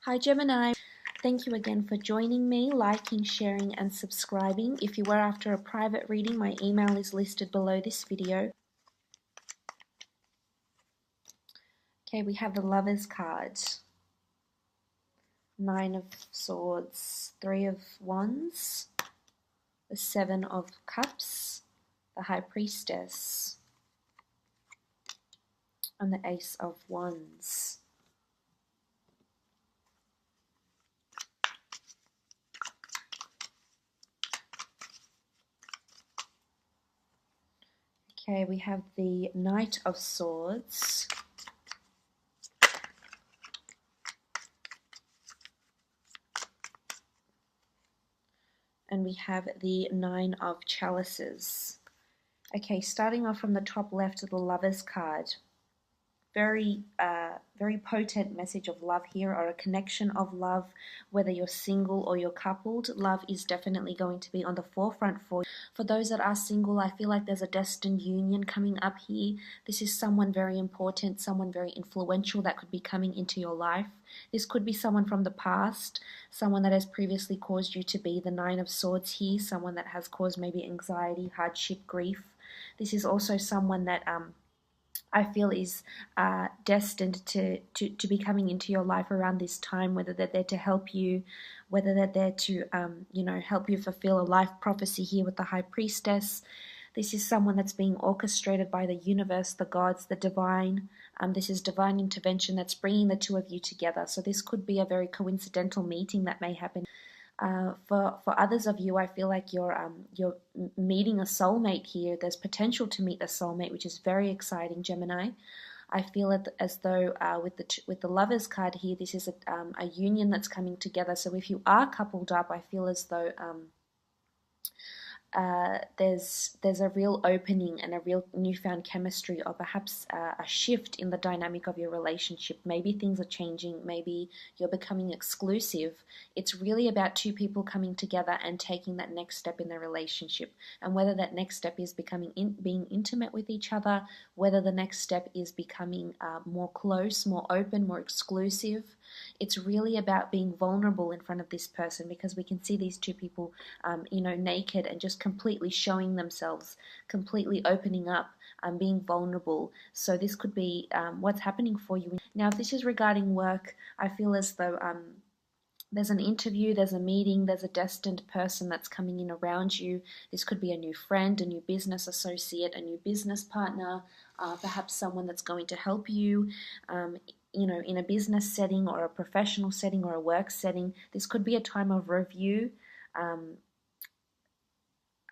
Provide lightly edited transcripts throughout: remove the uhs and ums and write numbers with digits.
Hi Gemini, thank you again for joining me, liking, sharing and subscribing. If you were after a private reading, my email is listed below this video. Okay, we have the Lovers card, Nine of Swords, Three of Wands, the Seven of Cups, the High Priestess, and the Ace of Wands. Okay, we have the Knight of Swords, and we have the Nine of Chalices. Okay, starting off from the top left of the Lovers card. Very potent message of love here, or a connection of love, whether you're single or you're coupled. Love is definitely going to be on the forefront for you. For those that are single, I feel like there's a destined union coming up here. This is someone very important, someone very influential that could be coming into your life. This could be someone from the past, someone that has previously caused you to be the Nine of Swords here, someone that has caused maybe anxiety, hardship, grief. This is also someone that I feel is destined to be coming into your life around this time, whether they're there to help you, whether they're there to, help you fulfill a life prophecy here with the High Priestess. This is someone that's being orchestrated by the universe, the gods, the divine. This is divine intervention that's bringing the two of you together. So this could be a very coincidental meeting that may happen. For others of you, I feel like you're meeting a soulmate here. There's potential to meet a soulmate, which is very exciting, Gemini. I feel it as though with the Lovers card here, this is a union that's coming together. So if you are coupled up, I feel as though there's a real opening and a real newfound chemistry, or perhaps a shift in the dynamic of your relationship. Maybe things are changing, maybe you're becoming exclusive. It's really about two people coming together and taking that next step in their relationship, and whether that next step is being intimate with each other, whether the next step is becoming more close, more open, more exclusive. It's really about being vulnerable in front of this person, because we can see these two people naked and just completely showing themselves, completely opening up, being vulnerable. So this could be what's happening for you. Now, if this is regarding work, I feel as though there's an interview, there's a meeting, there's a destined person that's coming in around you. This could be a new friend, a new business associate, a new business partner, perhaps someone that's going to help you, in a business setting or a professional setting or a work setting. This could be a time of review,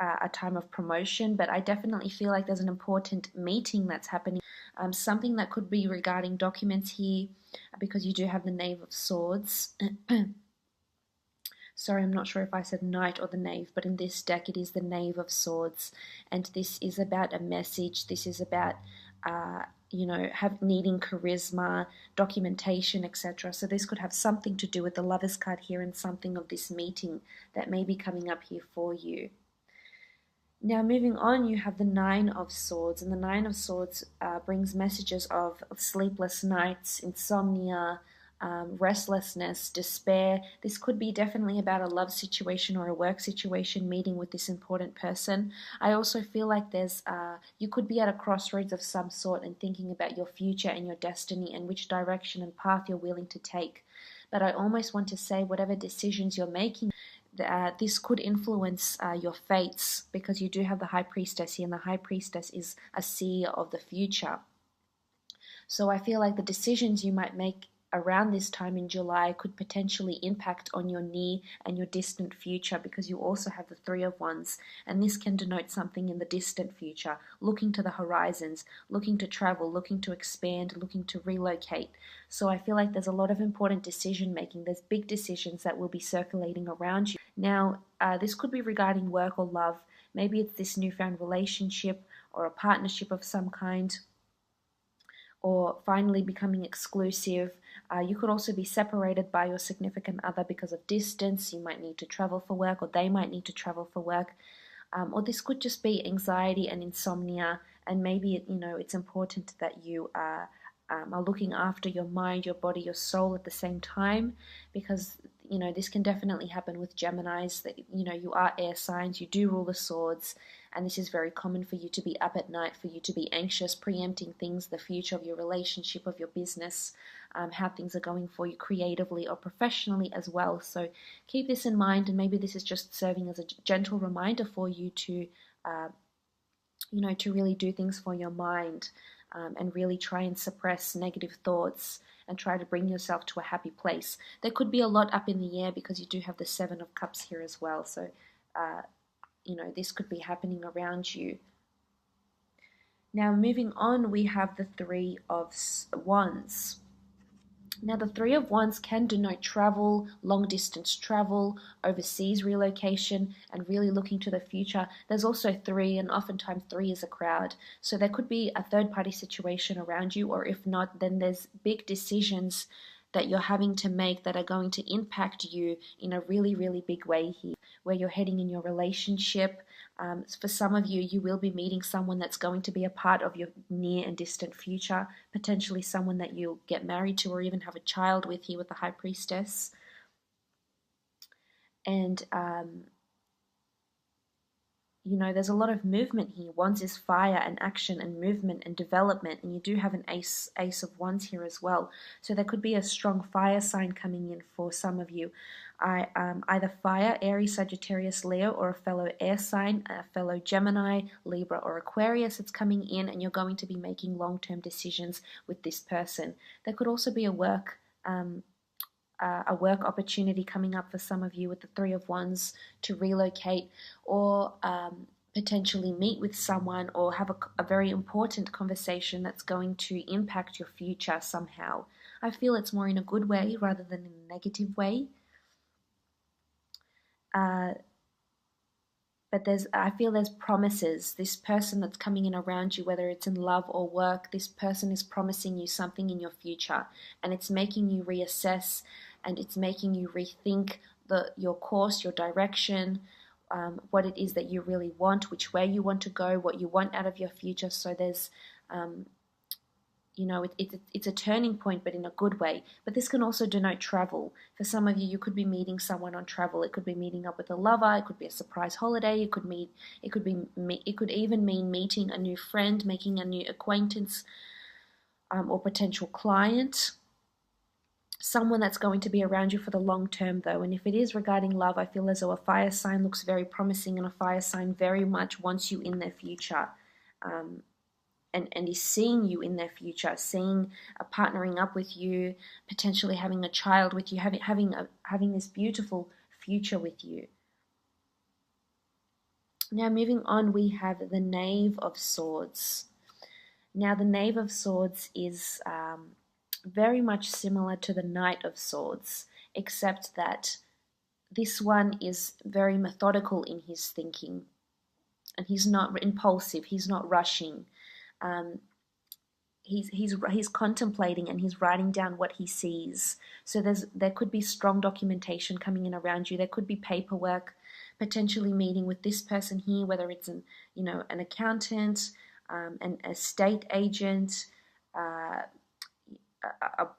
a time of promotion, but I definitely feel like there's an important meeting that's happening. Something that could be regarding documents here, because you do have the Knave of Swords. Sorry, I'm not sure if I said Knight or the Knave, but in this deck it is the Knave of Swords, and this is about a message. This is about needing charisma, documentation, etc. So this could have something to do with the Lovers card here, and something of this meeting that may be coming up here for you. Now, moving on, you have the Nine of Swords, and the Nine of Swords brings messages of sleepless nights, insomnia, restlessness, despair. This could be definitely about a love situation or a work situation, meeting with this important person. I also feel like you could be at a crossroads of some sort and thinking about your future and your destiny and which direction and path you're willing to take. But I almost want to say, whatever decisions you're making, this could influence your fates, because you do have the High Priestess here, and the High Priestess is a seer of the future. So I feel like the decisions you might make around this time in July could potentially impact on your near and your distant future, because you also have the Three of Wands, and this can denote something in the distant future, looking to the horizons, looking to travel, looking to expand, looking to relocate. So I feel like there's a lot of important decision making. There's big decisions that will be circulating around you. Now, this could be regarding work or love. Maybe it's this newfound relationship or a partnership of some kind, or finally becoming exclusive. You could also be separated by your significant other because of distance. You might need to travel for work, or they might need to travel for work. Or this could just be anxiety and insomnia, and maybe it's important that you are looking after your mind, your body, your soul at the same time, because this can definitely happen with Geminis, that you are air signs, you do rule the swords, and this is very common for you to be up at night, for you to be anxious, preempting things, the future of your relationship, of your business, how things are going for you creatively or professionally as well. So keep this in mind, and maybe this is just serving as a gentle reminder for you to to really do things for your mind, and really try and suppress negative thoughts and try to bring yourself to a happy place. There could be a lot up in the air because you do have the Seven of Cups here as well. So, this could be happening around you. Now, moving on, we have the Three of Wands. Now, the Three of Wands can denote travel, long-distance travel, overseas relocation, and really looking to the future. There's also three, and oftentimes three is a crowd. So there could be a third-party situation around you, or if not, then there's big decisions that you're having to make that are going to impact you in a really, really big way here, where you're heading in your relationship. For some of you, you will be meeting someone that's going to be a part of your near and distant future, potentially someone that you'll get married to or even have a child with here with the High Priestess. And there's a lot of movement here. Wands is fire and action and movement and development, and you do have an ace of Wands here as well. So there could be a strong fire sign coming in for some of you. Either fire, Aries, Sagittarius, Leo, or a fellow air sign, a fellow Gemini, Libra, or Aquarius. It's coming in, and you're going to be making long-term decisions with this person. There could also be a work opportunity coming up for some of you with the Three of Wands to relocate, or potentially meet with someone, or have a very important conversation that's going to impact your future somehow. I feel it's more in a good way rather than in a negative way. But I feel there's promises. This person that's coming in around you, whether it's in love or work, this person is promising you something in your future, and it's making you reassess, and it's making you rethink your course, your direction, what it is that you really want, which way you want to go, what you want out of your future. So there's it's a turning point, but in a good way. But this can also denote travel. For some of you, you could be meeting someone on travel. It could be meeting up with a lover. It could be a surprise holiday. It could even mean meeting a new friend, making a new acquaintance, or potential client. Someone that's going to be around you for the long term, though. And if it is regarding love, I feel as though a fire sign looks very promising, and a fire sign very much wants you in their future. And is seeing you in their future, seeing partnering up with you, potentially having a child with you, having this beautiful future with you. Now, moving on, we have the Knave of Swords. Now, the Knave of Swords is very much similar to the Knight of Swords, except that this one is very methodical in his thinking, and he's not impulsive. He's not rushing. He's contemplating, and he's writing down what he sees. So there could be strong documentation coming in around you. There could be paperwork, potentially meeting with this person here, whether it's an accountant, an estate agent, a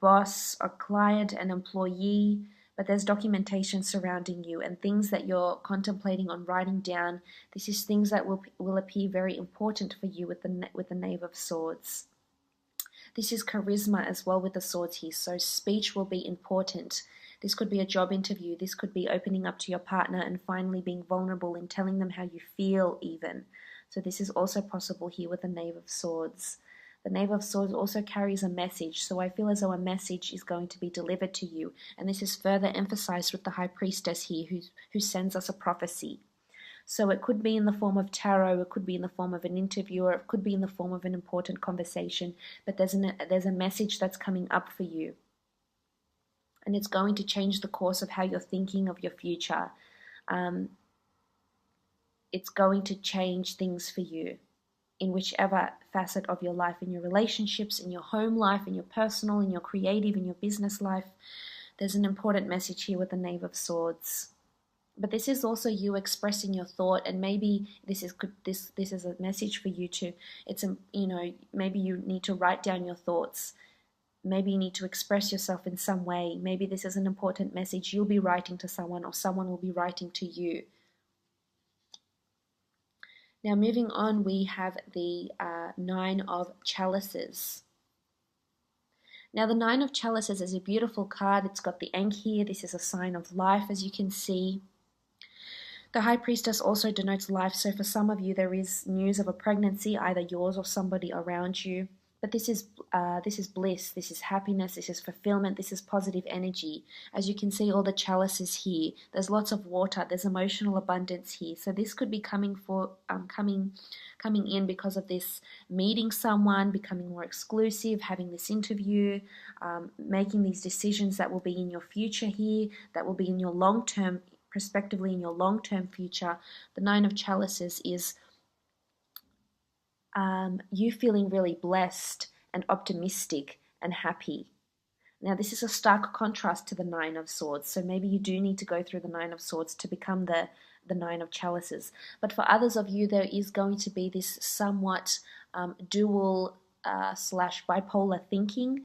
boss, a client, an employee. But there's documentation surrounding you and things that you're contemplating on writing down. This is things that will appear very important for you with the Knave of Swords. This is charisma as well with the swords here, so speech will be important. This could be a job interview. This could be opening up to your partner and finally being vulnerable and telling them how you feel even. So this is also possible here with the Knave of Swords. The Knave of Swords also carries a message, so I feel as though a message is going to be delivered to you, and this is further emphasized with the High Priestess here, who sends us a prophecy. So it could be in the form of tarot, it could be in the form of an interview, or it could be in the form of an important conversation, but there's a message that's coming up for you, and it's going to change the course of how you're thinking of your future. It's going to change things for you in whichever facet of your life, in your relationships, in your home life, in your personal, in your creative, in your business life. There's an important message here with the Knave of Swords. But this is also you expressing your thought, and maybe this is a message for you to, maybe you need to write down your thoughts Maybe you need to express yourself in some way. Maybe this is an important message you'll be writing to someone, or someone will be writing to you. Now moving on, we have the Nine of Chalices. Now the Nine of Chalices is a beautiful card. It's got the Ankh here. This is a sign of life, as you can see. The High Priestess also denotes life, so for some of you there is news of a pregnancy, either yours or somebody around you. But this is bliss, this is happiness, this is fulfillment, this is positive energy. As you can see, all the chalices here. There's lots of water. There's emotional abundance here. So this could be coming in because of this meeting someone, becoming more exclusive, having this interview, making these decisions that will be in your future here, that will be in your long-term, prospectively in your long-term future. The Nine of Chalices is you feeling really blessed and optimistic and happy. Now this is a stark contrast to the Nine of Swords, so maybe you do need to go through the Nine of Swords to become the Nine of Chalices. But for others of you, there is going to be this somewhat dual slash bipolar thinking.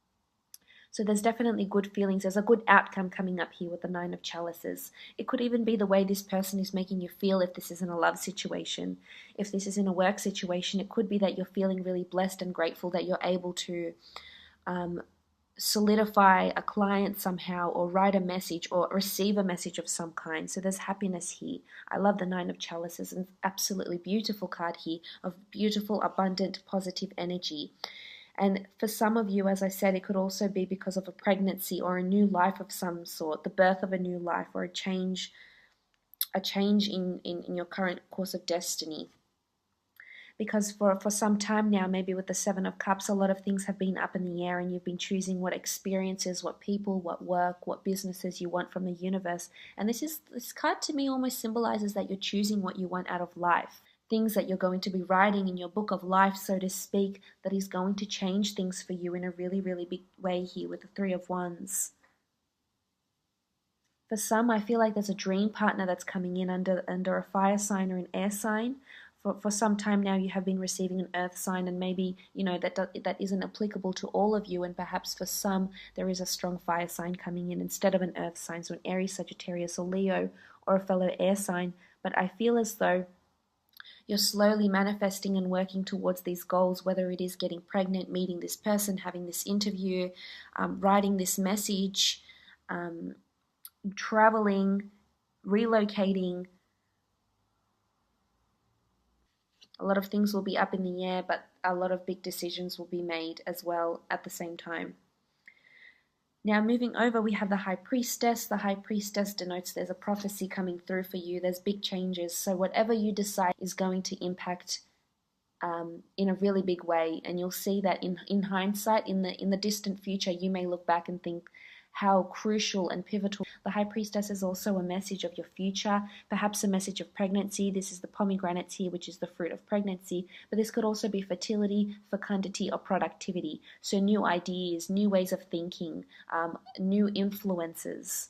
So there's definitely good feelings. There's a good outcome coming up here with the Nine of Chalices. It could even be the way this person is making you feel if this is in a love situation. If this is in a work situation, it could be that you're feeling really blessed and grateful that you're able to solidify a client somehow, or write a message, or receive a message of some kind. So there's happiness here. I love the Nine of Chalices, and absolutely beautiful card here of beautiful, abundant, positive energy. And for some of you, as I said, it could also be because of a pregnancy or a new life of some sort, the birth of a new life, or a change in your current course of destiny. Because for some time now, maybe with the Seven of Cups, a lot of things have been up in the air, and you've been choosing what experiences, what people, what work, what businesses you want from the universe. And this card to me almost symbolizes that you're choosing what you want out of life. Things that you're going to be writing in your book of life, so to speak, that is going to change things for you in a really, really big way here with the Three of Wands. For some, I feel like there's a dream partner that's coming in under a fire sign or an air sign. For some time now, you have been receiving an earth sign, and maybe, you know, that isn't applicable to all of you, and perhaps for some, there is a strong fire sign coming in instead of an earth sign, so an Aries, Sagittarius, or Leo, or a fellow air sign. But I feel as though you're slowly manifesting and working towards these goals, whether it is getting pregnant, meeting this person, having this interview, writing this message, traveling, relocating. A lot of things will be up in the air, but a lot of big decisions will be made as well at the same time. Now moving over, we have the High Priestess. The High Priestess denotes there's a prophecy coming through for you. There's big changes. So whatever you decide is going to impact in a really big way. And you'll see that in hindsight, in the distant future, you may look back and think how crucial and pivotal. The High Priestess is also a message of your future, perhaps a message of pregnancy. This is the pomegranates here, which is the fruit of pregnancy, but this could also be fertility, fecundity, or productivity. So new ideas, new ways of thinking, new influences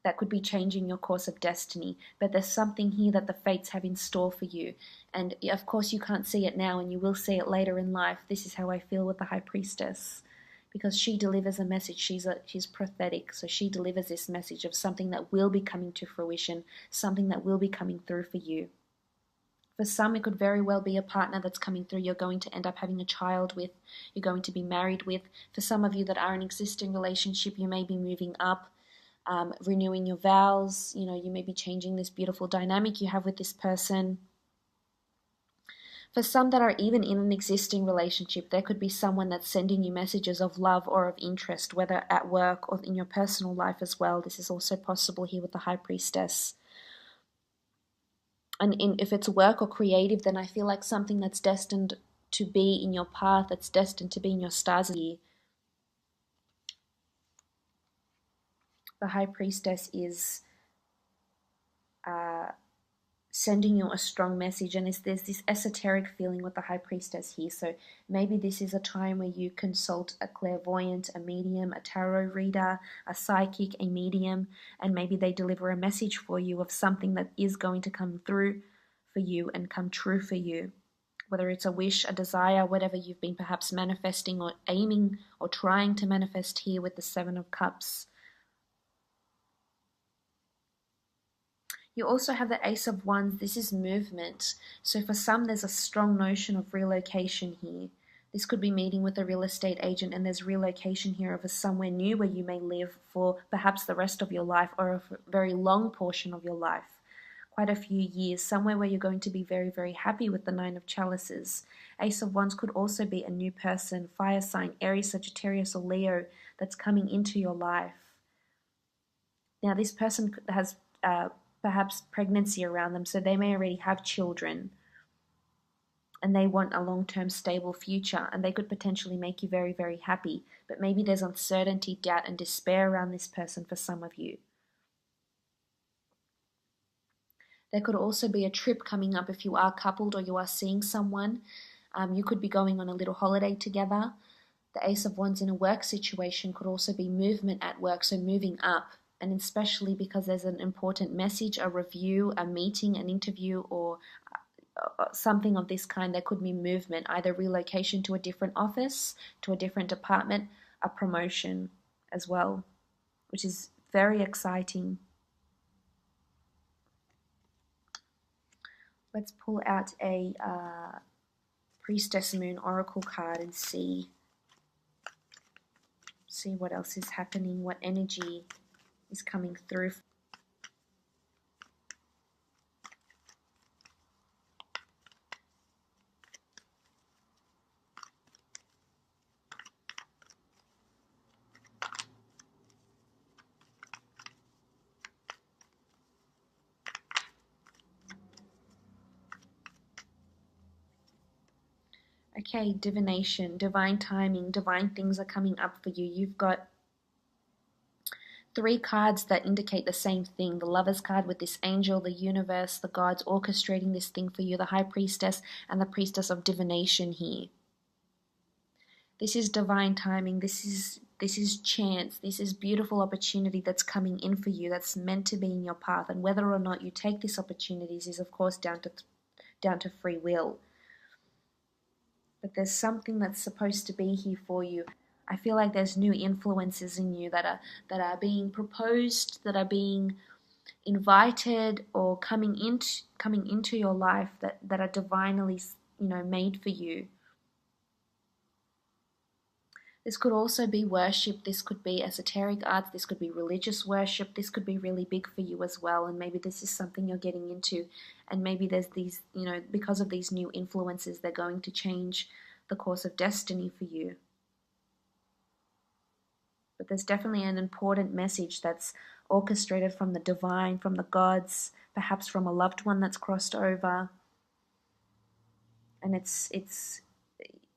that could be changing your course of destiny. But there's something here that the fates have in store for you. And of course you can't see it now, and you will see it later in life. This is how I feel with the High Priestess, because she delivers a message. She's prophetic, so she delivers this message of something that will be coming to fruition, something that will be coming through for you. For some, it could very well be a partner that's coming through you're going to end up having a child with, you're going to be married with. For some of you that are in an existing relationship, you may be moving up, renewing your vows. You know, you may be changing this beautiful dynamic you have with this person. For some that are even in an existing relationship, there could be someone that's sending you messages of love or of interest, whether at work or in your personal life as well. This is also possible here with the High Priestess. And if it's work or creative, then I feel like something that's destined to be in your path, that's destined to be in your stars here. The High Priestess is sending you a strong message, and there's this esoteric feeling with the High Priestess here. So maybe this is a time where you consult a clairvoyant, a medium, a tarot reader, a psychic, a medium, and maybe they deliver a message for you of something that is going to come through for you and come true for you. whether it's a wish, a desire, whatever you've been perhaps manifesting or aiming or trying to manifest here with the Seven of Cups. You also have the Ace of Wands. This is movement. So for some, there's a strong notion of relocation here. This could be meeting with a real estate agent, and there's relocation here of somewhere new where you may live for perhaps the rest of your life, or a very long portion of your life. Quite a few years, somewhere where you're going to be very, very happy with the Nine of Chalices. Ace of Wands could also be a new person, fire sign, Aries, Sagittarius, or Leo, that's coming into your life. Now, this person has perhaps pregnancy around them, so they may already have children, and they want a long-term stable future, and they could potentially make you very, very happy. But maybe there's uncertainty, doubt, and despair around this person for some of you. There could also be a trip coming up if you are coupled or you are seeing someone. You could be going on a little holiday together. The Ace of Wands in a work situation could also be movement at work, so moving up. And especially because there's an important message, a review, a meeting, an interview, or something of this kind, there could be movement, either relocation to a different office, to a different department, a promotion as well, which is very exciting. Let's pull out a Priestess Moon Oracle card and see what else is happening, what energy is coming through. Okay, divination, divine timing, divine things are coming up for you. You've got 3 cards that indicate the same thing. The Lover's card with this angel, the universe, the gods orchestrating this thing for you, the High Priestess, and the Priestess of Divination here. This is divine timing. This is chance. This is beautiful opportunity that's coming in for you, that's meant to be in your path. And whether or not you take these opportunities is, of course, down to free will. But there's something that's supposed to be here for you. I feel like there's new influences in you that are being proposed, that are being invited, or coming into your life that are divinely, made for you. This could also be worship. This could be esoteric arts. This could be religious worship. This could be really big for you as well. And maybe this is something you're getting into. And maybe there's these, because of these new influences, they're going to change the course of destiny for you. But there's definitely an important message that's orchestrated from the divine, from the gods, perhaps from a loved one that's crossed over. And it's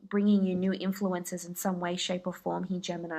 bringing you new influences in some way, shape, or form here, Gemini.